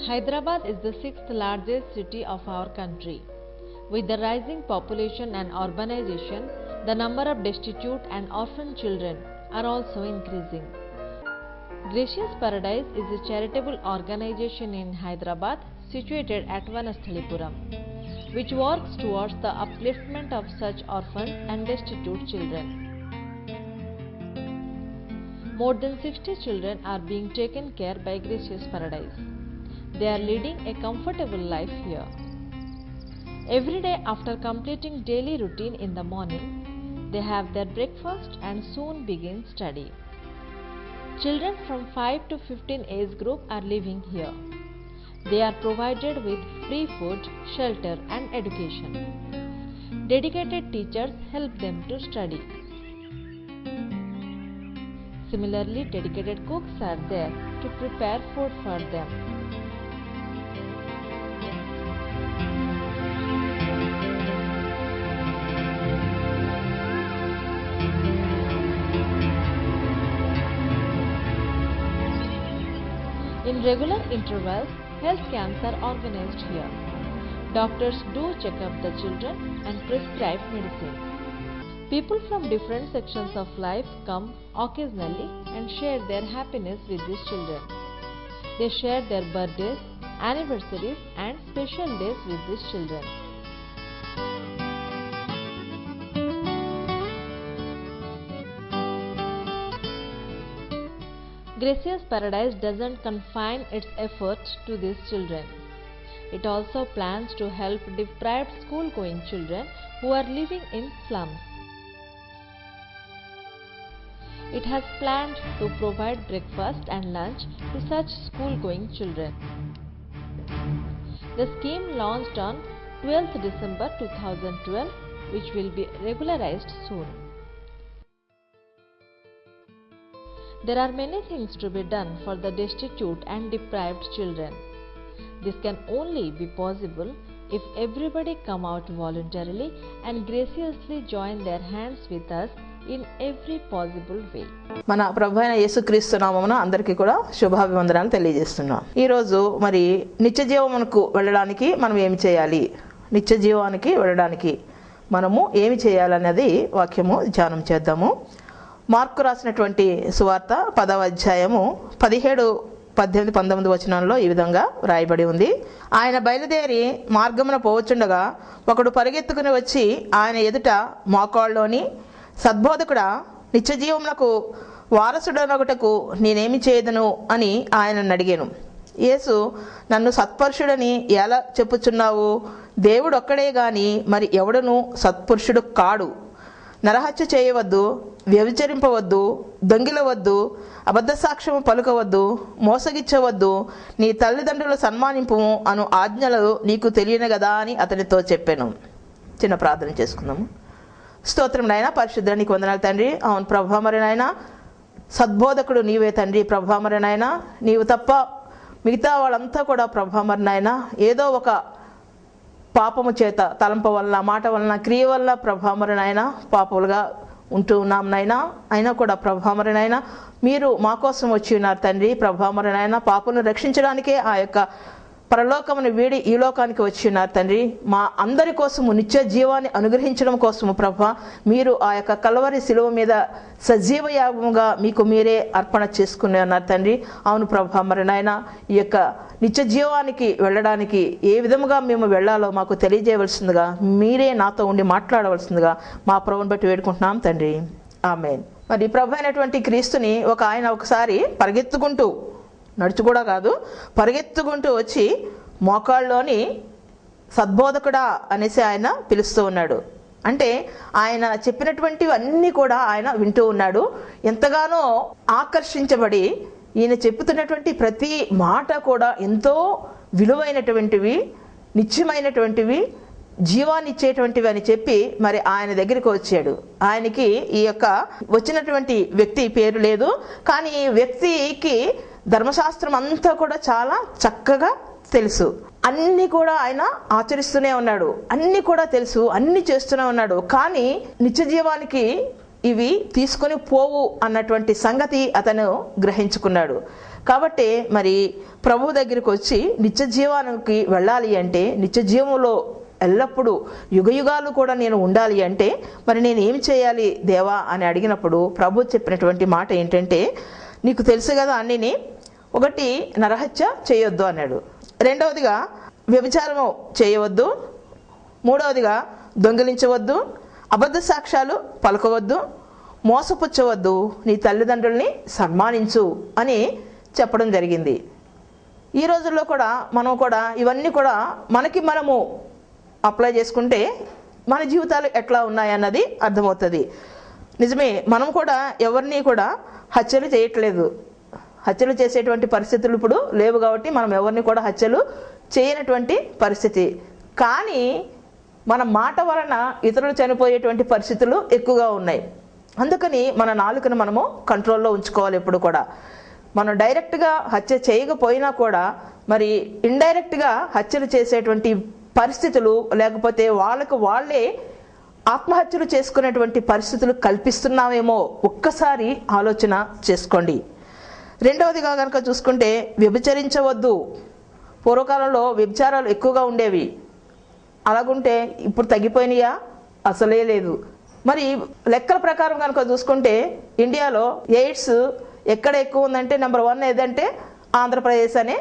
Hyderabad is the sixth largest city of our country. With the rising population and urbanization, the number of destitute and orphan children are also increasing. Gracious Paradise is a charitable organization in Hyderabad situated at Vanasthalipuram, which works towards the upliftment of such orphan and destitute children. More than 60 children are being taken care by Gracious Paradise. They are leading a comfortable life here. Every day after completing daily routine in the morning, they have their breakfast and soon begin study. Children from 5 to 15 age group are living here. They are provided with free food, shelter and education. Dedicated teachers help them to study. Similarly, dedicated cooks are there to prepare food for them. In regular intervals, health camps are organized here. Doctors do check up the children and prescribe medicines. People from different sections of life come occasionally and share their happiness with these children. They share their birthdays, anniversaries and special days with these children. Gracious Paradise doesn't confine its efforts to these children. It also plans to help deprived school-going children who are living in slums. It has planned to provide breakfast and lunch to such school-going children. The scheme launched on 12th December 2012, which will be regularized soon. There are many things to be done for the destitute and deprived children. This can only be possible if everybody come out voluntarily and graciously join their hands with us in every possible way. మన ప్రభువైన యేసుక్రీస్తు నామమున అందరికీ కూడా శుభాభివందనాలు తెలియజేస్తున్నాం. ఈ రోజు మరి నిత్య జీవమునకు వెళ్ళడానికి మనం ఏమి చేయాలి? నిత్య జీవానికి వెళ్ళడానికి మనము ఏమి చేయాలనేది వాక్యము ధ్యానం చేద్దాము. మార్కు రాసినటువంటి సువార్త 10వ అధ్యాయము 17, 18, 19 వచనాల్లో ఈ విధంగా రాయబడి ఉంది. ఆయన బయలుదేరి మార్గమున పోవచుండగా ఒకడు పరిగెత్తుకుని వచ్చి ఆయన ఎదుట మోకాళ్ళలోని, సద్బోధకుడా, నిత్య జీవమునకు వారసుడనొకటకు నేనేమి చేయదను అని ఆయనను అడిగాను. యేసు, నన్ను సత్పురుషుడని ఎలా చెప్పుచున్నావు? దేవుడు ఒక్కడే గాని మరి ఎవడును సత్పురుషుడు కాడు. నరహత్య చేయవద్దు, వ్యభిచరింపవద్దు, దొంగిలవద్దు, అబద్ధ సాక్ష్యము పలుకవద్దు, మోసగిచ్చవద్దు, నీ తల్లిదండ్రుల సన్మానింపు అను ఆజ్ఞలు నీకు తెలియను కదా అని అతనితో చెప్పాను. చిన్న ప్రార్థన చేసుకుందాము. స్తోత్రం నాయన, పరిశుద్ధ నీకు వందనాలు తండ్రి. అవును ప్రభా, మరి నాయన సద్బోధకుడు నీవే తండ్రి. ప్రభా మరి నాయన నీవు తప్ప మిగతా వాళ్ళంతా కూడా ప్రభా మరి నాయన ఏదో ఒక పాపము చేత, తలంప వలన, మాట వలన, క్రియ వలన ప్రభా మరి నాయన పాపములుగా ఉంటూ ఉన్నాం నాయనా. అయినా కూడా ప్రభా మరి నాయన మీరు మా కోసం వచ్చి ఉన్నారు తండ్రి. ప్రభా మరి నాయన పాపలను రక్షించడానికే ఆ యొక్క పరలోకమును వీడి ఈ లోకానికి వచ్చి ఉన్నారు తండ్రి. మా అందరి కోసము నిత్య జీవాన్ని అనుగ్రహించడం కోసము ప్రభా మీరు ఆ యొక్క కల్వరి శిలువ మీద సజీవ యాగముగా మీకు మీరే అర్పణ చేసుకుని ఉన్నారు తండ్రి. అవును ప్రభా మరి నాయన ఈ యొక్క నిత్య జీవానికి వెళ్ళడానికి ఏ విధముగా మేము వెళ్ళాలో మాకు తెలియజేయవలసిందిగా మీరే నాతో ఉండి మాట్లాడవలసిందిగా మా ప్రభువుని బట్టి వేడుకుంటున్నాం తండ్రి. ఆమేన్. మరి ప్రభు అయినటువంటి క్రీస్తుని ఆయన ఒకసారి పరిగెత్తుకుంటూ, నడుచు కూడా కాదు, పరిగెత్తుకుంటూ వచ్చి మోకాళ్ళలోని, సద్బోధకుడా అనేసి ఆయన పిలుస్తూ ఉన్నాడు. అంటే ఆయన చెప్పినటువంటివి అన్నీ కూడా ఆయన వింటూ ఉన్నాడు. ఎంతగానో ఆకర్షించబడి ఈయన చెప్పుతున్నటువంటి ప్రతి మాట కూడా ఎంతో విలువైనటువంటివి, నిత్యమైనటువంటివి, జీవాన్ని ఇచ్చేటువంటివి అని చెప్పి మరి ఆయన దగ్గరికి వచ్చాడు. ఆయనకి ఈ యొక్క వచ్చినటువంటి వ్యక్తి పేరు లేదు, కానీ ఈ వ్యక్తికి ధర్మశాస్త్రం అంతా కూడా చాలా చక్కగా తెలుసు. అన్ని కూడా ఆయన ఆచరిస్తూనే ఉన్నాడు, అన్ని కూడా తెలుసు, అన్ని చేస్తూనే ఉన్నాడు. కానీ నిత్య జీవానికి ఇవి తీసుకొని పోవు అన్నటువంటి సంగతి అతను గ్రహించుకున్నాడు. కాబట్టి మరి ప్రభు దగ్గరికి వచ్చి నిత్య జీవానికి వెళ్ళాలి అంటే, నిత్య జీవంలో ఎల్లప్పుడూ యుగయుగాలు కూడా నేను ఉండాలి అంటే మరి నేను ఏమి చేయాలి దేవా అని అడిగినప్పుడు ప్రభు చెప్పినటువంటి మాట ఏంటంటే, నీకు తెలుసు కదా అన్నిని, ఒకటి నరహత్య చేయొద్దు అన్నాడు, రెండవదిగా వ్యభిచారము చేయవద్దు, మూడవదిగా దొంగిలించవద్దు, అబద్ధ సాక్ష్యాలు పలకవద్దు, మోసపుచ్చవద్దు, నీ తల్లిదండ్రుల్ని సన్మానించు అని చెప్పడం జరిగింది. ఈ రోజుల్లో కూడా మనం కూడా ఇవన్నీ కూడా మనము అప్లై చేసుకుంటే మన జీవితాలు ఎట్లా ఉన్నాయన్నది అర్థమవుతుంది. నిజమే, మనం కూడా ఎవరిని కూడా హత్యలు చేయట్లేదు. హత్యలు చేసేటువంటి పరిస్థితులు ఇప్పుడు లేవు కాబట్టి మనం ఎవరిని కూడా హత్యలు చేయనటువంటి పరిస్థితి. కానీ మన మాట వలన ఇతరులు చనిపోయేటువంటి పరిస్థితులు ఎక్కువగా ఉన్నాయి. అందుకని మన నాలుకను మనము కంట్రోల్లో ఉంచుకోవాలి. ఎప్పుడు కూడా మనం డైరెక్ట్గా హత్య చేయకపోయినా కూడా మరి ఇండైరెక్ట్గా హత్యలు చేసేటువంటి పరిస్థితులు, లేకపోతే వాళ్ళే ఆత్మహత్యలు చేసుకునేటువంటి పరిస్థితులు కల్పిస్తున్నామేమో ఒక్కసారి ఆలోచన చేసుకోండి. రెండవదిగా కనుక చూసుకుంటే వ్యభిచరించవద్దు. పూర్వకాలంలో వ్యభిచారాలు ఎక్కువగా ఉండేవి. అలాగుంటే ఇప్పుడు తగ్గిపోయినాయా? అసలే లేదు. మరి లెక్కల ప్రకారం కనుక చూసుకుంటే ఇండియాలో ఎయిడ్స్ ఎక్కడ ఎక్కువ ఉందంటే నెంబర్ 1 ఏదంటే ఆంధ్రప్రదేశ్ అనే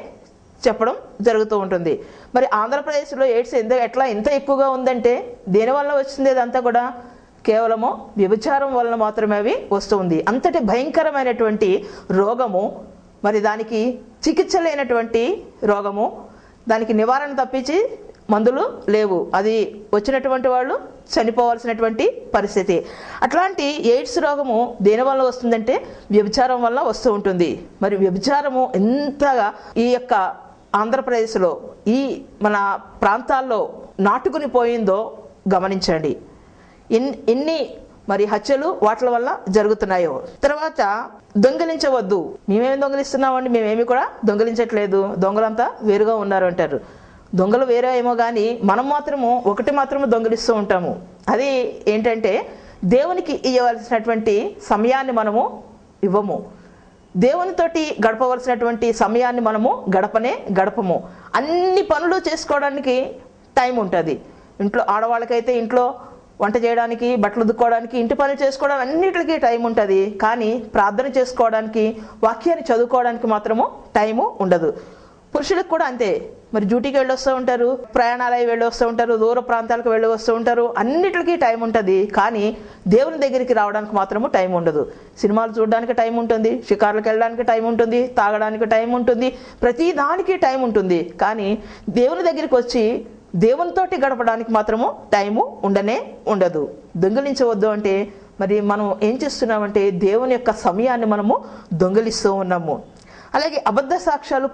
చెప్పడం జరుగుతూ ఉంటుంది. మరి ఆంధ్రప్రదేశ్లో ఎయిడ్స్ ఎట్లా ఇంత ఎక్కువగా ఉందంటే దేనివల్ల వచ్చింది? అదంతా కూడా కేవలము వ్యభిచారం వలన మాత్రమే అవి వస్తుంది. అంతటి భయంకరమైనటువంటి రోగము, మరి దానికి చికిత్స లేనటువంటి రోగము, దానికి నివారణ తప్పించి మందులు లేవు. అది వచ్చినటువంటి వాళ్ళు చనిపోవాల్సినటువంటి పరిస్థితి. అట్లాంటి ఎయిడ్స్ రోగము దేనివల్ల వస్తుందంటే వ్యభిచారం వల్ల వస్తూ ఉంటుంది. మరి వ్యభిచారము ఎంతగా ఈ యొక్క ఆంధ్రప్రదేశ్లో ఈ మన ప్రాంతాల్లో నాటుకుని పోయిందో గమనించండి. ఎన్ని మరి హత్యలు వాటి వల్ల జరుగుతున్నాయో. తర్వాత దొంగిలించవద్దు. మేమేమి దొంగిలిస్తున్నామండి? మేమేమి కూడా దొంగిలించట్లేదు, దొంగలంతా వేరుగా ఉన్నారు అంటారు. దొంగలు వేరే ఏమో కానీ మనం మాత్రము ఒకటి మాత్రము దొంగిలిస్తూ ఉంటాము. అది ఏంటంటే దేవునికి ఇవ్వవలసినటువంటి సమయాన్ని మనము ఇవ్వము. దేవునితోటి గడపవలసినటువంటి సమయాన్ని మనము గడపము. అన్ని పనులు చేసుకోవడానికి టైం ఉంటుంది. ఇంట్లో ఆడవాళ్ళకైతే ఇంట్లో వంట చేయడానికి, బట్టలు ఉతుక్కోవడానికి, ఇంటి పనులు చేసుకోవడానికి అన్నిటికీ టైం ఉంటుంది. కానీ ప్రార్థన చేసుకోవడానికి, వాక్యాన్ని చదువుకోవడానికి మాత్రము టైము ఉండదు. పురుషులకు కూడా అంతే. మరి డ్యూటీకి వెళ్ళి వస్తూ ఉంటారు, ప్రయాణాలు వెళ్ళి వస్తూ ఉంటారు, దూర ప్రాంతాలకు వెళ్ళి వస్తూ ఉంటారు, అన్నిటికీ టైం ఉంటుంది. కానీ దేవుని దగ్గరికి రావడానికి మాత్రము టైం ఉండదు. సినిమాలు చూడడానికి టైం ఉంటుంది, షికార్లకు వెళ్ళడానికి టైం ఉంటుంది, తాగడానికి టైం ఉంటుంది, ప్రతి దానికి టైం ఉంటుంది. కానీ దేవుని దగ్గరికి వచ్చి దేవునితోటి గడపడానికి మాత్రము టైము ఉండదు. దొంగిలించవద్దు అంటే మరి మనం ఏం చేస్తున్నామంటే దేవుని యొక్క సమయాన్ని మనము దొంగిలిస్తూ ఉన్నాము. అలాగే అబద్ధ సాక్ష్యాలు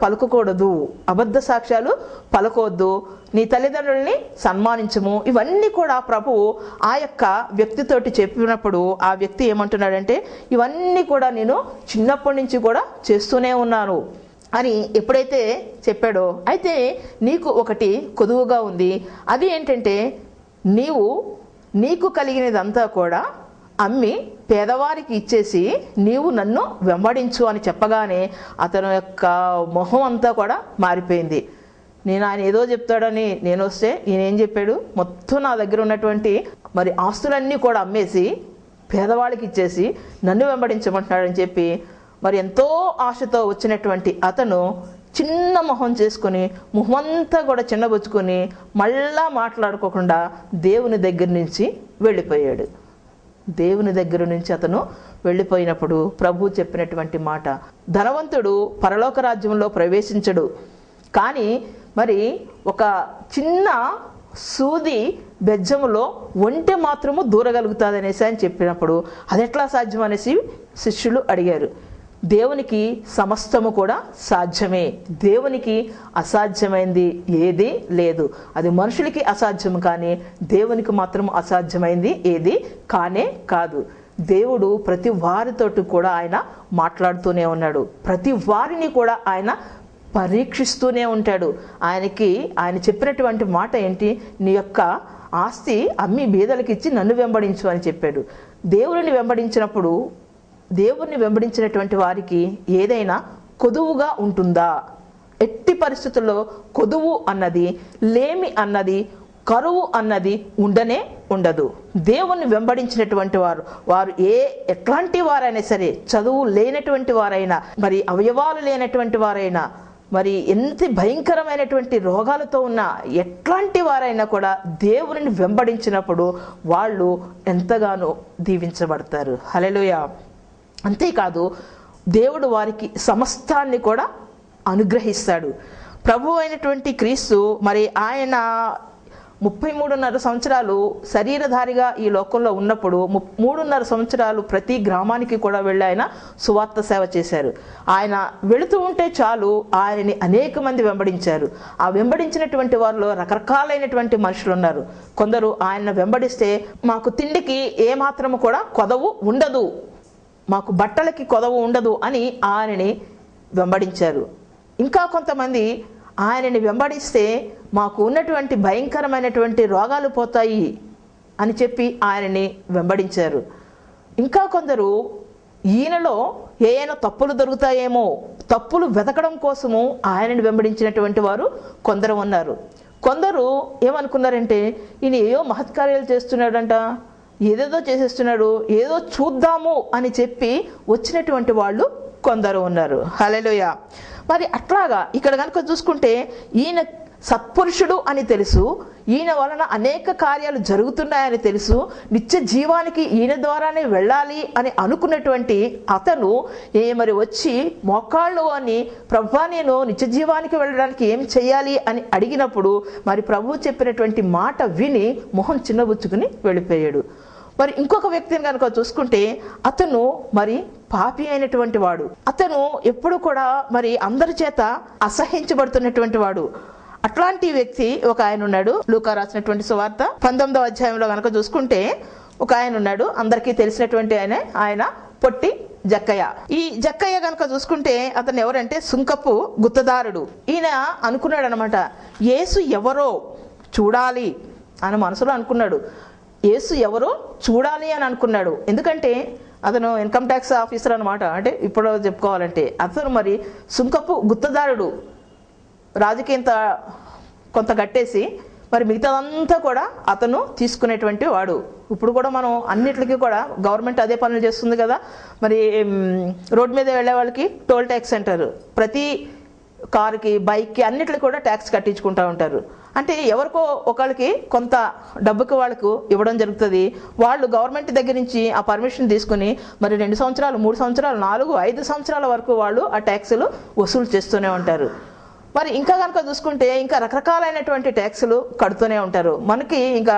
పలకొద్దు, నీ తల్లిదండ్రుల్ని సన్మానించము. ఇవన్నీ కూడా ప్రభువు ఆ యొక్క వ్యక్తితోటి చెప్పినప్పుడు ఆ వ్యక్తి ఏమంటున్నాడంటే, ఇవన్నీ కూడా నేను చిన్నప్పటి నుంచి కూడా చేస్తూనే ఉన్నాను అని ఎప్పుడైతే చెప్పాడో, అయితే నీకు ఒకటి కొదువుగా ఉంది. అది ఏంటంటే నీకు కలిగినదంతా కూడా అమ్మి పేదవారికి ఇచ్చేసి నీవు నన్ను వెంబడించు అని చెప్పగానే అతని యొక్క మొహం అంతా కూడా మారిపోయింది. ఆయన ఏదో చెప్తాడని నేను వస్తే ఈయన ఏం చెప్పాడు? మొత్తం నా దగ్గర ఉన్నటువంటి మరి ఆస్తులన్నీ కూడా అమ్మేసి పేదవాళ్ళకి ఇచ్చేసి నన్ను వెంబడించమంటున్నాడని చెప్పి మరి ఎంతో ఆశతో వచ్చినటువంటి అతను చిన్న మొహం చేసుకుని మొహమంతా కూడా చిన్నబుచ్చుకొని మళ్ళా మాట్లాడుకోకుండా దేవుని దగ్గర నుంచి వెళ్ళిపోయాడు. దేవుని దగ్గర నుంచి అతను వెళ్ళిపోయినప్పుడు ప్రభు చెప్పినటువంటి మాట, ధనవంతుడు పరలోక రాజ్యంలో ప్రవేశించడు, కానీ మరి ఒక చిన్న సూది బెజ్జములో ఒంటె మాత్రము దూరగలుగుతుంది అనేసి అని చెప్పినప్పుడు అది ఎట్లా సాధ్యం అనేసి శిష్యులు అడిగారు. దేవునికి సమస్తము కూడా సాధ్యమే. దేవునికి అసాధ్యమైంది ఏది లేదు. అది మనుషులకి అసాధ్యం, కానీ దేవునికి మాత్రం అసాధ్యమైంది ఏది కానే కాదు. దేవుడు ప్రతి వారితోటి కూడా ఆయన మాట్లాడుతూనే ఉన్నాడు. ప్రతి వారిని కూడా ఆయన పరీక్షిస్తూనే ఉంటాడు. ఆయన చెప్పినటువంటి మాట ఏంటి? నీ యొక్క ఆస్తి అమ్మి బీదలకి ఇచ్చి నన్ను వెంబడించు అని చెప్పాడు. దేవుని వెంబడించినటువంటి వారికి ఏదైనా కొదువుగా ఉంటుందా? ఎట్టి పరిస్థితుల్లో కొదువు అన్నది, లేమి అన్నది, కరువు అన్నది ఉండనే ఉండదు. దేవుణ్ణి వెంబడించినటువంటి వారు ఎట్లాంటి వారైనా సరే, చదువు లేనటువంటి వారైనా, మరి అవయవాలు లేనటువంటి వారైనా, మరి ఎంత భయంకరమైనటువంటి రోగాలతో ఉన్న ఎట్లాంటి వారైనా కూడా దేవుని వెంబడించినప్పుడు వాళ్ళు ఎంతగానో దీవించబడతారు. హల్లెలూయా. అంతేకాదు దేవుడు వారికి సమస్తాన్ని కూడా అనుగ్రహిస్తాడు. ప్రభు అయినటువంటి క్రీస్తు మరి ఆయన 33.5 సంవత్సరాలు శరీరధారిగా ఈ లోకంలో ఉన్నప్పుడు 3.5 సంవత్సరాలు ప్రతి గ్రామానికి కూడా వెళ్ళి ఆయన సువార్త సేవ చేశారు. ఆయన వెళుతూ ఉంటే చాలు ఆయనని అనేక మంది వెంబడించారు. ఆ వెంబడించినటువంటి వారిలో రకరకాలైనటువంటి మనుషులు ఉన్నారు. కొందరు ఆయన వెంబడిస్తే మాకు తిండికి ఏమాత్రము కూడా కొదవు ఉండదు, మాకు బట్టలకి కొదవు ఉండదు అని ఆయనని వెంబడించారు. ఇంకా కొంతమంది ఆయనని వెంబడిస్తే మాకు ఉన్నటువంటి భయంకరమైనటువంటి రోగాలు పోతాయి అని చెప్పి ఆయనని వెంబడించారు. ఇంకా కొందరు ఈయనలో ఏమైనా తప్పులు దొరుకుతాయేమో, తప్పులు వెతకడం కోసము ఆయనని వెంబడించినటువంటి వారు కొందరు ఉన్నారు. కొందరు ఏమనుకున్నారంటే ఈయన ఏవో మహత్కార్యాలు చేస్తున్నాడంట, ఏదేదో చేసేస్తున్నాడు, ఏదో చూద్దాము అని చెప్పి వచ్చినటువంటి వాళ్ళు కొందరు ఉన్నారు. హల్లెలూయా. మరి అట్లాగా ఇక్కడ కనుక చూసుకుంటే ఈయన సత్పురుషుడు అని తెలుసు, ఈయన వలన అనేక కార్యాలు జరుగుతున్నాయని తెలుసు, నిత్య జీవానికి ఈయన ద్వారానే వెళ్ళాలి అని అనుకున్నటువంటి అతను మరి వచ్చి మోకాళ్ళు అని ప్రభువా నేను నిత్య జీవానికి వెళ్ళడానికి ఏం చేయాలి అని అడిగినప్పుడు మరి ప్రభువు చెప్పినటువంటి మాట విని మొహం చిన్నబుచ్చుకుని వెళ్ళిపోయాడు. మరి ఇంకొక వ్యక్తిని కనుక చూసుకుంటే అతను మరి పాపి అయినటువంటి వాడు. అతను ఎప్పుడు కూడా మరి అందరి చేత అసహించబడుతున్నటువంటి వాడు. అట్లాంటి వ్యక్తి ఒక ఆయన ఉన్నాడు. లూకా రాసినటువంటి సువార్త 19వ అధ్యాయంలో కనుక చూసుకుంటే ఒక ఆయన ఉన్నాడు, అందరికీ తెలిసినటువంటి ఆయన పొట్టి జక్కయ్య. ఈ జక్కయ్య కనుక చూసుకుంటే అతను ఎవరంటే సుంకపు గుత్తదారుడు. ఈయన అనుకున్నాడు అనమాట, యేసు ఎవరో చూడాలి అని మనసులో అనుకున్నాడు. యేసు ఎవరో చూడాలి అని అనుకున్నాడు. ఎందుకంటే అతను ఇన్కమ్ ట్యాక్స్ ఆఫీసర్ అనమాట. అంటే ఇప్పుడు చెప్పుకోవాలంటే అతను మరి సుంకపు గుత్తదారుడు. రాజకీయంత కొంత కట్టేసి మరి మిగతాదంతా కూడా అతను తీసుకునేటువంటి వాడు. ఇప్పుడు కూడా మనం అన్నిటికీ కూడా గవర్నమెంట్ అదే పనులు చేస్తుంది కదా. మరి రోడ్డు మీద వెళ్ళే వాళ్ళకి టోల్ ట్యాక్స్ అంటారు, ప్రతి కారుకి బైక్కి అన్నిటికీ కూడా ట్యాక్స్ కట్టించుకుంటూ ఉంటారు. అంటే ఎవరికో ఒకళ్ళకి కొంత డబ్బుకి వాళ్ళకు ఇవ్వడం జరుగుతుంది. వాళ్ళు గవర్నమెంట్ దగ్గర నుంచి ఆ పర్మిషన్ తీసుకుని మరి 2 సంవత్సరాలు 3 సంవత్సరాలు 4 5 సంవత్సరాల వరకు వాళ్ళు ఆ ట్యాక్సులు వసూలు చేస్తూనే ఉంటారు. మరి ఇంకా కనుక చూసుకుంటే ఇంకా రకరకాలైనటువంటి ట్యాక్సులు కడుతూనే ఉంటారు. మనకి ఇంకా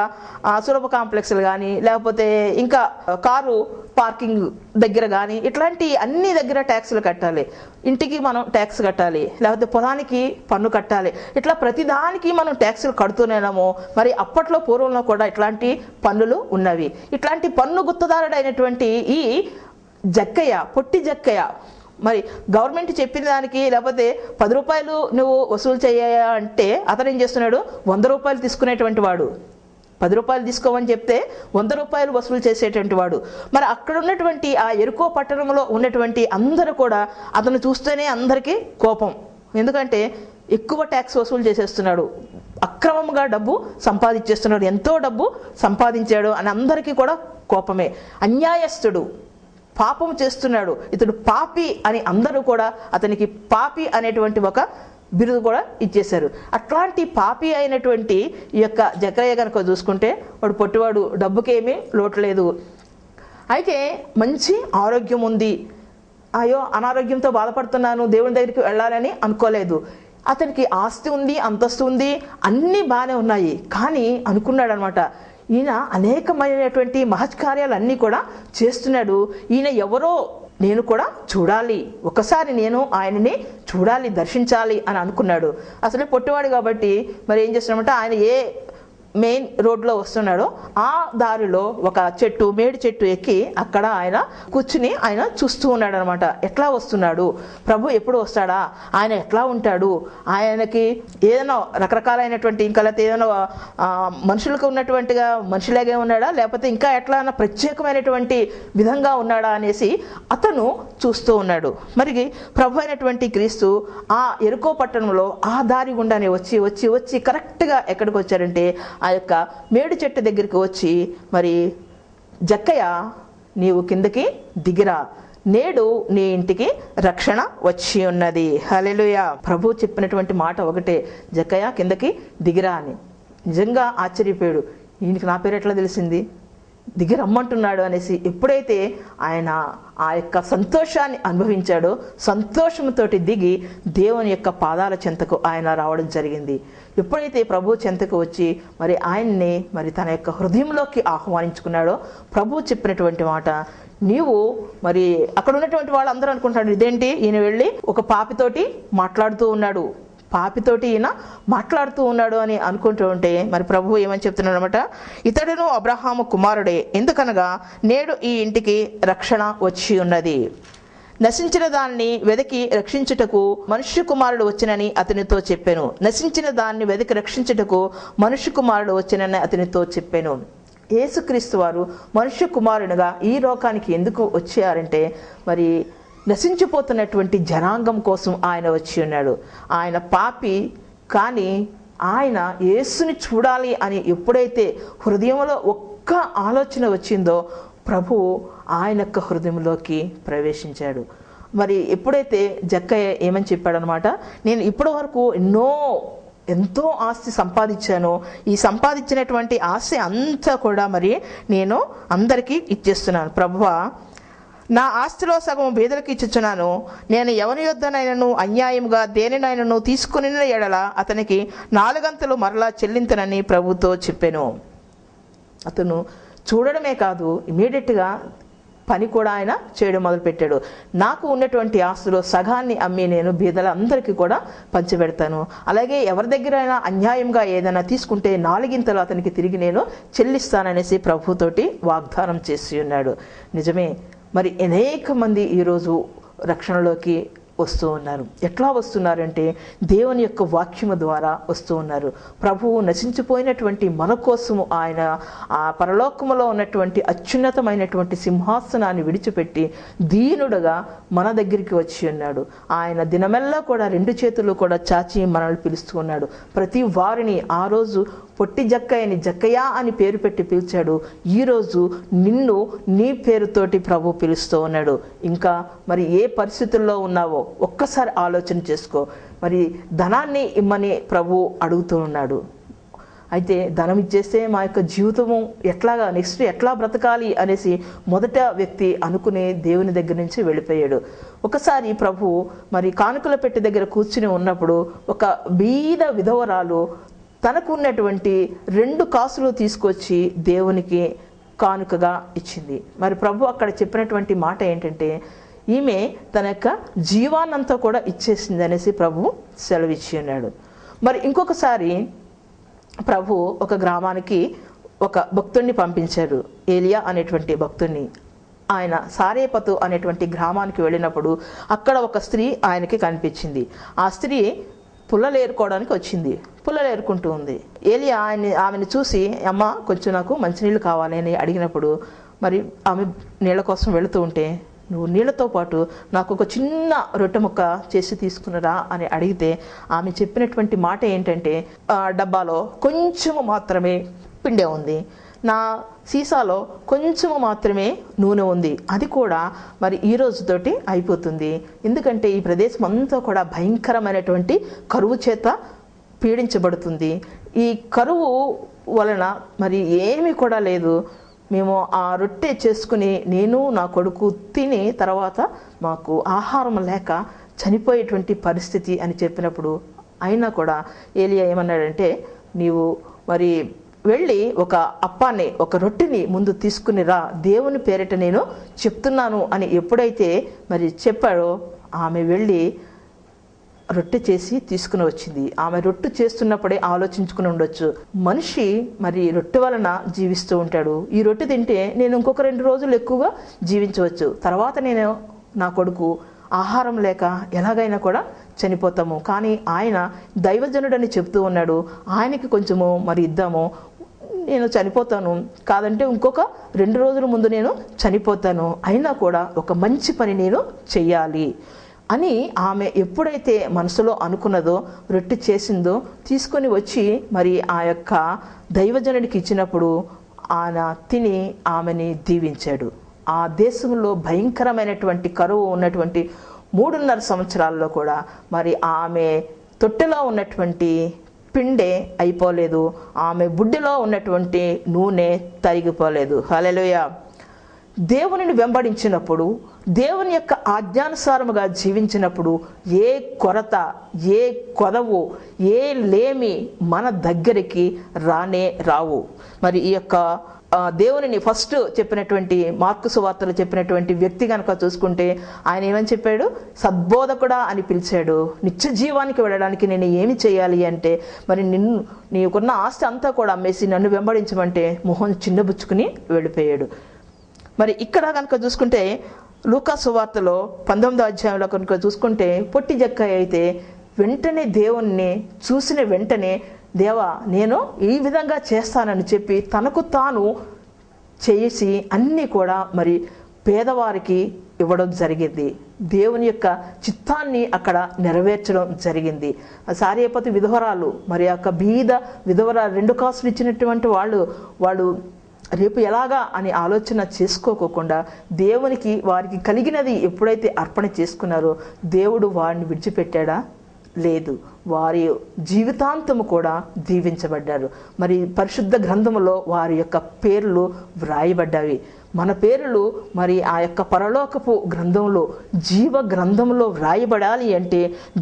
సులభ కాంప్లెక్స్లు కానీ లేకపోతే ఇంకా కారు పార్కింగ్ దగ్గర కానీ ఇట్లాంటి అన్ని దగ్గర ట్యాక్సులు కట్టాలి. ఇంటికి మనం ట్యాక్స్ కట్టాలి, లేకపోతే పొలానికి పన్ను కట్టాలి. ఇట్లా ప్రతిదానికి మనం ట్యాక్సులు కడుతూనేనాము. మరి అప్పట్లో పూర్వంలో కూడా ఇట్లాంటి పన్నులు ఉన్నవి. ఇట్లాంటి పన్ను గుత్తదారుడైనటువంటి ఈ జక్కయ్య, పొట్టి జక్కయ్య మరి గవర్నమెంట్ చెప్పిన దానికి లేకపోతే 10 రూపాయలు నువ్వు వసూలు అంటే అతను ఏం చేస్తున్నాడు, 100 రూపాయలు తీసుకునేటువంటి వాడు. 10 రూపాయలు తీసుకోమని చెప్తే 100 రూపాయలు వసూలు చేసేటువంటి వాడు. మరి అక్కడ ఉన్నటువంటి ఆ ఎరుకో పట్టణంలో ఉన్నటువంటి అందరూ కూడా అతను చూస్తేనే అందరికీ కోపం. ఎందుకంటే ఎక్కువ ట్యాక్స్ వసూలు చేసేస్తున్నాడు, అక్రమంగా డబ్బు సంపాదించేస్తున్నాడు, ఎంతో డబ్బు సంపాదించాడు అని అందరికీ కూడా కోపమే. అన్యాయస్తుడు, పాపం చేస్తున్నాడు, ఇతడు పాపి అని అందరూ కూడా అతనికి పాపి అనేటువంటి ఒక బిరుదు కూడా ఇచ్చేశారు. అట్లాంటి పాపి అయినటువంటి ఈ యొక్క జక్కయ్య కనుక చూసుకుంటే వాడు పొట్టివాడు, డబ్బుకేమీ లోటు లేదు. అయితే మంచి ఆరోగ్యం ఉంది. అయ్యో అనారోగ్యంతో బాధపడుతున్నాను, దేవుని దగ్గరికి వెళ్ళాలని అనుకోలేదు. అతనికి ఆస్తి ఉంది, అంతస్తు ఉంది, అన్నీ బాగానే ఉన్నాయి. కానీ అనుకున్నాడు అనమాట, ఈయన అనేకమైనటువంటి మహత్కార్యాలు అన్నీ కూడా చేస్తున్నాడు, ఈయన ఎవరో నేను కూడా చూడాలి, ఒకసారి నేను ఆయనని చూడాలి, దర్శించాలి అని అనుకున్నాడు. అసలే పొట్టివాడు కాబట్టి మరి ఏం చేస్తున్నామంటే ఆయన ఏ మెయిన్ రోడ్లో వస్తున్నాడో ఆ దారిలో ఒక చెట్టు, మేడి చెట్టు ఎక్కి అక్కడ ఆయన కూర్చుని ఆయన చూస్తూ ఉన్నాడు అనమాట. ఎట్లా వస్తున్నాడు, ప్రభు ఎప్పుడు వస్తాడా, ఆయన ఎట్లా ఉంటాడు, ఆయనకి ఏదైనా రకరకాలైనటువంటి ఇంకా లేకపోతే ఏదైనా మనుషులకు ఉన్నటువంటిగా మనుషులాగే ఉన్నాడా, లేకపోతే ఇంకా ఎట్లా ప్రత్యేకమైనటువంటి విధంగా ఉన్నాడా అనేసి అతను చూస్తూ ఉన్నాడు. మరి ప్రభు అయినటువంటి క్రీస్తు ఆ ఎరుకో పట్టణంలో ఆ దారి గుండానే వచ్చి వచ్చి వచ్చి కరెక్ట్గా ఎక్కడికి వచ్చారంటే ఆ యొక్క మేడి చెట్టు దగ్గరికి వచ్చి, మరి జక్కయ్య నీవు కిందకి దిగిరా, నేడు నీ ఇంటికి రక్షణ వచ్చి ఉన్నది. హల్లెలూయా. ప్రభు చెప్పినటువంటి మాట ఒకటే, జక్కయ్య కిందకి దిగిరా అని. నిజంగా ఆశ్చర్యపోయాడు, ఈయనకి నా పేరు ఎట్లా తెలిసింది, దిగి రమ్మంటున్నాడు అనేసి. ఎప్పుడైతే ఆయన ఆ యొక్క సంతోషాన్ని అనుభవించాడో సంతోషంతో దిగి దేవుని యొక్క పాదాల చెంతకు ఆయన రావడం జరిగింది. ఎప్పుడైతే ప్రభు చెంతకు వచ్చి మరి ఆయన్ని మరి తన యొక్క హృదయంలోకి ఆహ్వానించుకున్నాడో ప్రభు చెప్పినటువంటి మాట, నీవు మరి అక్కడ ఉన్నటువంటి వాళ్ళందరూ అనుకుంటాడు, ఇదేంటి ఈయన వెళ్ళి ఒక పాపితోటి మాట్లాడుతూ ఉన్నాడు, పాపితోటి ఈయన మాట్లాడుతూ ఉన్నాడు అని అనుకుంటూ ఉంటే మరి ప్రభు ఏమని చెప్తున్నాడు అనమాట, ఇతడును అబ్రహాము కుమారుడే, ఎందుకనగా నేడు ఈ ఇంటికి రక్షణ వచ్చి ఉన్నది. నశించిన దాన్ని వెతికి రక్షించుటకు మనుష్య కుమారుడు వచ్చినని అతనితో చెప్పాను. నశించిన దాన్ని వెతికి రక్షించుటకు మనుష్య కుమారుడు వచ్చినని అతనితో చెప్పాను. యేసుక్రీస్తు వారు మనుష్య కుమారునిగా ఈ లోకానికి ఎందుకు వచ్చారంటే మరి నశించిపోతున్నటువంటి జనాంగం కోసం ఆయన వచ్చి ఉన్నాడు. ఆయన పాపి, కానీ ఆయన యేసుని చూడాలి అని ఎప్పుడైతే హృదయంలో ఒక్క ఆలోచన వచ్చిందో ప్రభువు ఆయన యొక్క హృదయంలోకి ప్రవేశించాడు. మరి ఎప్పుడైతే జక్కయ్య ఏమని చెప్పాడనమాట, నేను ఇప్పటి వరకు ఎంతో ఆస్తి సంపాదించాను, ఈ సంపాదించినటువంటి ఆస్తి అంతా కూడా మరి నేను అందరికీ ఇచ్చేస్తున్నాను. ప్రభువా, నా ఆస్తిలో సగం బీదలకు ఇచ్చుచున్నాను. నేను ఎవరి యొద్దనైనను అన్యాయంగా దేనినైనను తీసుకుని ఎడల అతనికి 4 గంతలు మరలా చెల్లింతనని ప్రభుతో చెప్పాను. అతను చూడడమే కాదు, ఇమీడియట్గా పని కూడా ఆయన చేయడం మొదలుపెట్టాడు. నాకు ఉన్నటువంటి ఆస్తులో సగాన్ని అమ్మి నేను బీదలందరికీ కూడా పంచిపెడతాను. అలాగే ఎవరి దగ్గర అయినా అన్యాయంగా ఏదైనా తీసుకుంటే 4 గింతలు అతనికి తిరిగి నేను చెల్లిస్తాననేసి ప్రభుతోటి వాగ్దానం చేసి ఉన్నాడు. నిజమే, మరి అనేక మంది ఈరోజు రక్షణలోకి వస్తూ ఉన్నారు. ఎట్లా వస్తున్నారంటే దేవుని యొక్క వాక్యము ద్వారా వస్తూ ఉన్నారు. ప్రభువు నశించిపోయినటువంటి మన కోసము ఆయన ఆ పరలోకములో ఉన్నటువంటి అత్యున్నతమైనటువంటి సింహాసనాన్ని విడిచిపెట్టి దీనుడుగా మన దగ్గరికి వచ్చి ఉన్నాడు. ఆయన దినమెల్లా కూడా 2 చేతులు కూడా చాచి మనల్ని పిలుస్తూ ఉన్నాడు. ప్రతి వారిని ఆ రోజు పొట్టి జక్కయ్యని జక్కయ్య అని పేరు పెట్టి పిలిచాడు. ఈరోజు నిన్ను నీ పేరుతోటి ప్రభు పిలుస్తూ ఉన్నాడు. ఇంకా మరి ఏ పరిస్థితుల్లో ఉన్నావో ఒక్కసారి ఆలోచన చేసుకో. మరి ధనాన్ని ఇమ్మని ప్రభు అడుగుతూ ఉన్నాడు. అయితే ధనం ఇచ్చేస్తే మా యొక్క జీవితము నెక్స్ట్ ఎట్లా బ్రతకాలి అనేసి మొదట వ్యక్తి అనుకునే దేవుని దగ్గర నుంచి వెళ్ళిపోయాడు. ఒకసారి ప్రభు మరి కానుకల పెట్టి దగ్గర కూర్చుని ఉన్నప్పుడు ఒక బీద విధవరాలు తనకు ఉన్నటువంటి 2 కాసులు తీసుకొచ్చి దేవునికి కానుకగా ఇచ్చింది. మరి ప్రభు అక్కడ చెప్పినటువంటి మాట ఏంటంటే, ఈమె తన యొక్క జీవాన్నంతా కూడా ఇచ్చేసింది అనేసి ప్రభు సెలవిచ్చి ఉన్నాడు. మరి ఇంకొకసారి ప్రభు ఒక గ్రామానికి ఒక భక్తుడిని పంపించాడు, ఏలియా అనేటువంటి భక్తుడిని. ఆయన సారేపతు అనేటువంటి గ్రామానికి వెళ్ళినప్పుడు అక్కడ ఒక స్త్రీ ఆయనకి కనిపించింది. ఆ స్త్రీ పుల్లలు ఏరుకోవడానికి వచ్చింది. పుల్లలు ఏరుకుంటూ ఉంది. ఏలియా ఆమెను చూసి, అమ్మ కొంచెం నాకు మంచినీళ్ళు కావాలి అని అడిగినప్పుడు మరి ఆమె నీళ్ళ కోసం వెళుతూ ఉంటే, నువ్వు నీళ్ళతో పాటు నాకు ఒక చిన్న రొట్టె ముక్క చేసి తీసుకున్నరా అని అడిగితే ఆమె చెప్పినటువంటి మాట ఏంటంటే, డబ్బాలో కొంచెము మాత్రమే పిండే ఉంది, నా సీసాలో కొంచెము మాత్రమే నూనె ఉంది, అది కూడా మరి ఈ రోజుతోటి అయిపోతుంది. ఎందుకంటే ఈ ప్రదేశం అంతా కూడా భయంకరమైనటువంటి కరువు చేత పీడించబడుతుంది. ఈ కరువు వలన మరి ఏమీ కూడా లేదు. మేము ఆ రొట్టె చేసుకుని నేను నా కొడుకు తిని తర్వాత మాకు ఆహారం లేక చనిపోయేటువంటి పరిస్థితి అని చెప్పినప్పుడు, అయినా కూడా ఏలియా ఏమన్నాడంటే, నీవు మరి వెళ్ళి ఒక అప్పాన్ని, ఒక రొట్టెని ముందు తీసుకుని రా, దేవుని పేరిట నేను చెప్తున్నాను అని ఎప్పుడైతే మరి చెప్పాడో ఆమె వెళ్ళి రొట్టె చేసి తీసుకుని వచ్చింది. ఆమె రొట్టె చేస్తున్నప్పుడే ఆలోచించుకుని ఉండొచ్చు, మనిషి మరి రొట్టె వలన జీవిస్తూ ఉంటాడు, ఈ రొట్టె తింటే నేను ఇంకొక 2 రోజులు ఎక్కువగా జీవించవచ్చు, తర్వాత నేను నా కొడుకు ఆహారం లేక ఎలాగైనా కూడా చనిపోతాము. కానీ ఆయన దైవజనుడని చెప్తూ ఉన్నాడు, ఆయనకి కొంచెము మరి ఇద్దాము, నేను చనిపోతాను, కాదంటే ఇంకొక 2 రోజుల ముందు నేను చనిపోతాను, అయినా కూడా ఒక మంచి పని నేను చెయ్యాలి అని ఆమె ఎప్పుడైతే మనసులో అనుకున్నదో, రొట్టె చేసిందో తీసుకొని వచ్చి మరి ఆ యొక్క దైవజనుడికి ఇచ్చినప్పుడు ఆయన తిని ఆమెని దీవించాడు. ఆ దేశంలో భయంకరమైనటువంటి కరువు ఉన్నటువంటి 3.5 సంవత్సరాల్లో కూడా మరి ఆమె తొట్టెలో ఉన్నటువంటి పిండే అయిపోలేదు, ఆమె బుడ్డిలో ఉన్నటువంటి నూనె తరిగిపోలేదు. హల్లెలూయా. దేవునిని వెంబడించినప్పుడు, దేవుని యొక్క ఆజ్ఞానుసారముగా జీవించినప్పుడు ఏ కొరత, ఏ కొదవు, ఏ లేమి మన దగ్గరికి రానే రావు. మరి ఈ యొక్క దేవునిని ఫస్ట్ చెప్పినటువంటి మార్కు సువార్తలో చెప్పినటువంటి వ్యక్తి కనుక చూసుకుంటే ఆయన ఏమని చెప్పాడు? సద్బోధకుడా అని పిలిచాడు. నిత్య జీవానికి వెళ్ళడానికి నేను ఏమి చేయాలి అంటే, మరి నీకున్న ఆస్తి అంతా కూడా అమ్మేసి నన్ను వెంబడించమంటే మొహం చిన్నబుచ్చుకుని వెళ్ళిపోయాడు. మరి ఇక్కడ కనుక చూసుకుంటే లూకా సువార్తలో 19వ అధ్యాయంలో కనుక చూసుకుంటే పొట్టి జక్కయ్య అయితే వెంటనే దేవుణ్ణి చూసిన వెంటనే, దేవా నేను ఈ విధంగా చేస్తానని చెప్పి తనకు తాను చేసి అన్నీ కూడా మరి పేదవారికి ఇవ్వడం జరిగింది. దేవుని యొక్క చిత్తాన్ని అక్కడ నెరవేర్చడం జరిగింది. సారేపతి విధవరాలు, మరి యొక్క బీద విధవరాలు 2 కాసులు ఇచ్చినటువంటి వాళ్ళు రేపు ఎలాగా అని ఆలోచన చేసుకోకుండా దేవునికి వారికి కలిగినది ఎప్పుడైతే అర్పణ చేసుకున్నారో దేవుడు వారిని విడిచిపెట్టాడా? లేదు. వారి జీవితాంతము కూడా దీవించబడ్డారు. మరి పరిశుద్ధ గ్రంథములో వారి యొక్క పేర్లు వ్రాయబడ్డాయి. మన పేర్లు మరి ఆ యొక్క పరలోకపు గ్రంథంలో, జీవ గ్రంథంలో వ్రాయబడాలి అంటే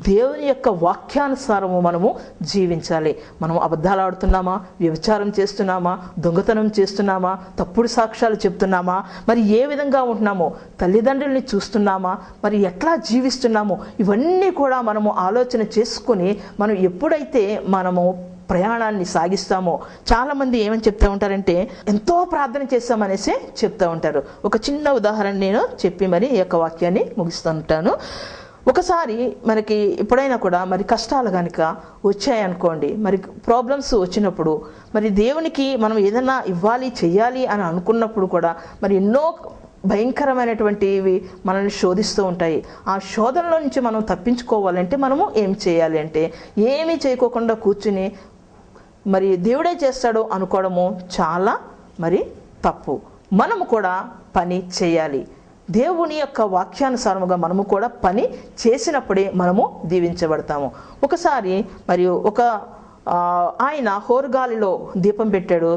దేవుని యొక్క వాక్యానుసారము మనము జీవించాలి. మనం అబద్ధాలు ఆడుతున్నామా? వ్యభిచారం చేస్తున్నామా? దొంగతనం చేస్తున్నామా? తప్పుడు సాక్ష్యాలు చెప్తున్నామా? మరి ఏ విధంగా ఉంటున్నామో, తల్లిదండ్రుల్ని చూస్తున్నామా? మరి ఎట్లా జీవిస్తున్నామో, ఇవన్నీ కూడా మనము ఆలోచన చేసుకొని మనం ఎప్పుడైతే మనము ప్రయాణాన్ని సాగిస్తామో, చాలామంది ఏమని చెప్తూ ఉంటారంటే ఎంతో ప్రార్థన చేస్తామనేసి చెప్తూ ఉంటారు. ఒక చిన్న ఉదాహరణ నేను చెప్పి మరి ఈ యొక్క వాక్యాన్ని ముగిస్తూ ఉంటాను. ఒకసారి మనకి ఎప్పుడైనా కూడా మరి కష్టాలు కనుక వచ్చాయనుకోండి, మరి ప్రాబ్లమ్స్ వచ్చినప్పుడు మరి దేవునికి మనం ఏదైనా ఇవ్వాలి, చెయ్యాలి అని అనుకున్నప్పుడు కూడా మరి ఎన్నో భయంకరమైనటువంటివి మనల్ని శోధిస్తూ ఉంటాయి. ఆ శోధనలో నుంచి మనం తప్పించుకోవాలంటే మనము ఏం చేయాలి అంటే, ఏమీ చేయకోకుండా కూర్చుని మరి దేవుడే చేస్తాడు అనుకోవడము చాలా మరి తప్పు. మనము కూడా పని చేయాలి. దేవుని యొక్క వాక్యానుసారముగా మనము కూడా పని చేసినప్పుడే మనము దీవించబడతాము. ఒకసారి మరి ఆయన హోరుగాలిలో దీపం పెట్టాడు.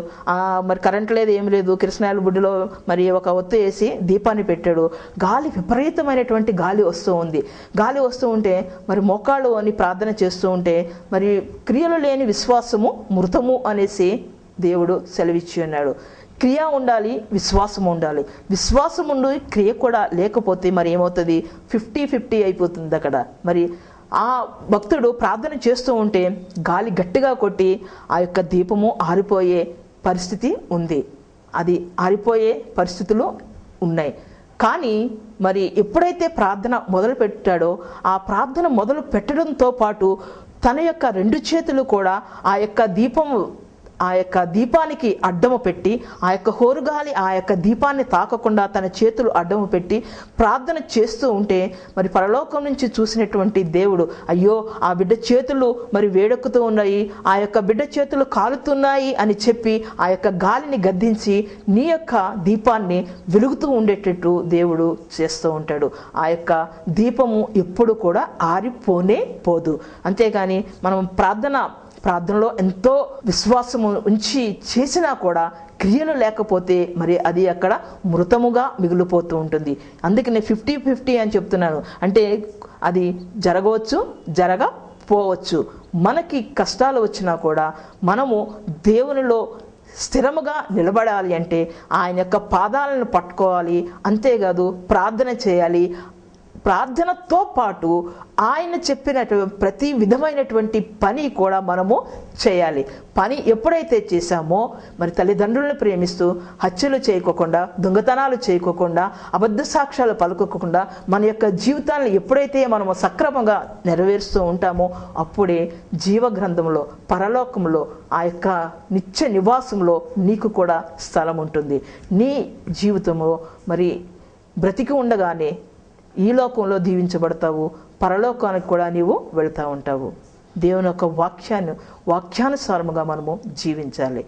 మరి కరెంట్ లేదు, ఏమి లేదు, కిరసనాయిల బుడ్డిలో మరి ఒక ఒత్తు వేసి దీపాన్ని పెట్టాడు. గాలి విపరీతమైనటువంటి గాలి వస్తూ ఉంది. గాలి వస్తూ ఉంటే మరి మోకాళ్ళు అని ప్రార్థన చేస్తూ ఉంటే మరి క్రియలు లేని విశ్వాసము మృతము అనేసి దేవుడు సెలవిచ్చి ఉన్నాడు. క్రియ ఉండాలి, విశ్వాసం ఉండాలి. విశ్వాసం ఉండి క్రియ కూడా లేకపోతే మరి ఏమవుతుంది? 50-50 అయిపోతుంది అక్కడ. మరి ఆ భక్తుడు ప్రార్థన చేస్తూ ఉంటే గాలి గట్టిగా కొట్టి ఆ యొక్క దీపము ఆరిపోయే పరిస్థితి ఉంది. అది ఆరిపోయే పరిస్థితులు ఉన్నాయి. కానీ మరి ఎప్పుడైతే ప్రార్థన మొదలు పెట్టాడో, ఆ ప్రార్థన మొదలు పెట్టడంతో పాటు తన యొక్క 2 చేతులు కూడా ఆ యొక్క దీపానికి అడ్డము పెట్టి, ఆ యొక్క హోరుగాలి ఆ యొక్క దీపాన్ని తాకకుండా తన చేతులు అడ్డము పెట్టి ప్రార్థన చేస్తూ ఉంటే మరి పరలోకం నుంచి చూసినటువంటి దేవుడు, అయ్యో ఆ బిడ్డ చేతులు మరి వేడెక్కుతూ ఉన్నాయి, ఆ యొక్క బిడ్డ చేతులు కాలుతున్నాయి అని చెప్పి ఆ యొక్క గాలిని గద్దించి నీ యొక్క దీపాన్ని వెలుగుతూ ఉండేటట్టు దేవుడు చేస్తూ ఉంటాడు. ఆ యొక్క దీపము ఎప్పుడు కూడా ఆరిపోనే పోదు. అంతేగాని మనం ప్రార్థనలో ఎంతో విశ్వాసము ఉంచి చేసినా కూడా క్రియలు లేకపోతే మరి అది అక్కడ మృతముగా మిగిలిపోతూ ఉంటుంది. అందుకే నేను 50-50 అని చెప్తున్నాను. అంటే అది జరగవచ్చు, జరగపోవచ్చు. మనకి కష్టాలు వచ్చినా కూడా మనము దేవునిలో స్థిరముగా నిలబడాలి అంటే ఆయన యొక్క పాదాలను పట్టుకోవాలి. అంతేకాదు ప్రార్థన చేయాలి. ప్రార్థనతో పాటు ఆయన చెప్పిన ప్రతి విధమైనటువంటి పని కూడా మనము చేయాలి. పని ఎప్పుడైతే చేశామో మరి తల్లిదండ్రులను ప్రేమిస్తూ హత్యలు చేయకోకుండా, దొంగతనాలు చేయకోకుండా, అబద్ధ సాక్ష్యాలు పలుకోకుండా మన యొక్క జీవితాలను ఎప్పుడైతే మనము సక్రమంగా నెరవేరుస్తూ ఉంటామో అప్పుడే జీవగ్రంథంలో పరలోకంలో ఆ యొక్క నిత్య నివాసంలో నీకు కూడా స్థలం ఉంటుంది. నీ జీవితంలో మరి బ్రతికి ఉండగానే ఈ లోకంలో దీవించబడతావు, పరలోకానికి కూడా నీవు వెళ్తూ ఉంటావు. దేవుని యొక్క వాక్యానుసారముగా మనము జీవించాలి.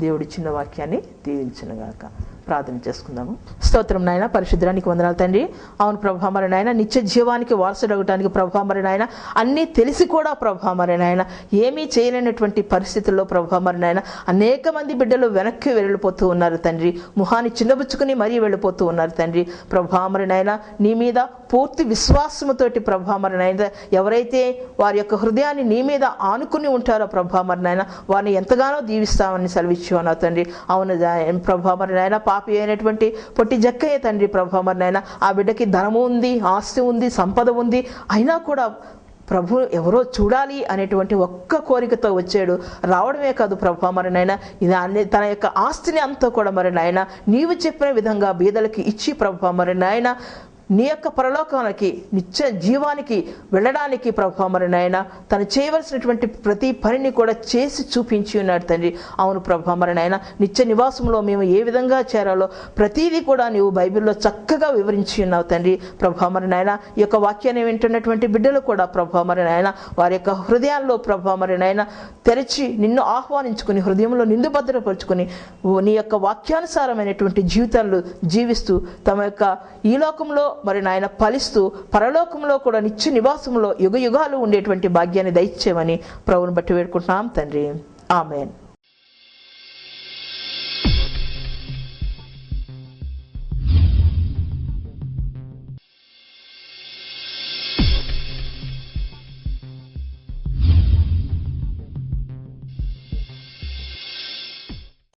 దేవుడి చిన్న వాక్యాన్ని దీవించునుగాక. ప్రార్థన చేసుకుందాము. స్తోత్రం నాయన, పరిశుద్ధానికి వందనాలు తండ్రి. అవును ప్రభా, మరి నాయన నిత్య జీవానికి వారసుడగటానికి ప్రభా, మరి నాయన అన్నీ తెలిసి కూడా ప్రభా, మరి నాయన ఏమీ చేయలేనటువంటి పరిస్థితుల్లో ప్రభా, మరి నాయన అనేక మంది బిడ్డలు వెనక్కి వెళ్ళిపోతూ ఉన్నారు తండ్రి. ముఖాన్ని చిన్నబుచ్చుకుని మరీ వెళ్ళిపోతూ ఉన్నారు తండ్రి. ప్రభా, మరి నాయన నీ మీద పూర్తి విశ్వాసముతోటి ప్రభా, మరి నాయన ఎవరైతే వారి యొక్క హృదయాన్ని నీ మీద ఆనుకుని ఉంటారో ప్రభా, మరి నాయన వారిని ఎంతగానో దీవిస్తామని సెలవిచ్చావు తండ్రి. అవును ప్రభా, మరి నాయన పాపి అయినటువంటి పొట్టి జక్కయ్య తండ్రి ప్రభా, మరి నాయన ఆ బిడ్డకి ధనము ఉంది, ఆస్తి ఉంది, సంపద ఉంది, అయినా కూడా ప్రభు ఎవరో చూడాలి అనేటువంటి ఒక్క కోరికతో వచ్చాడు. రావడమే కాదు ప్రభా, మరి నాయన ఇది తన యొక్క ఆస్తిని అంతా కూడా మరి నాయన నీవు చెప్పిన విధంగా బీదలకి ఇచ్చి ప్రభా, మరి నాయన నీ యొక్క పరలోకానికి నిత్య జీవానికి వెళ్ళడానికి ప్రభా, మరి నాయన తను చేయవలసినటువంటి ప్రతి పనిని కూడా చేసి చూపించి ఉన్నాడు తండ్రి. అవును ప్రభా, మరి నాయన నిత్య నివాసంలో మేము ఏ విధంగా చేరాలో ప్రతిదీ కూడా నీవు బైబిల్లో చక్కగా వివరించి ఉన్నావు తండ్రి. ప్రభా, మరి నాయన ఈ యొక్క వాక్యాన్ని వింటున్నటువంటి బిడ్డలు కూడా ప్రభా, మరి నాయన వారి యొక్క హృదయాల్లో ప్రభా, మరి నాయన తెరిచి నిన్ను ఆహ్వానించుకుని హృదయంలో నిండు భద్రపరుచుకుని నీ యొక్క వాక్యానుసారమైనటువంటి జీవితాలు జీవిస్తూ తమ యొక్క ఈ లోకంలో మరి నాయన ఫలిస్తూ పరలోకంలో కూడా నిత్య నివాసంలో యుగ యుగాలు ఉండేటువంటి భాగ్యాన్ని దయచేయమని ప్రభువుని బట్టి వేడుకుంటున్నాం తండ్రి. ఆమేన్.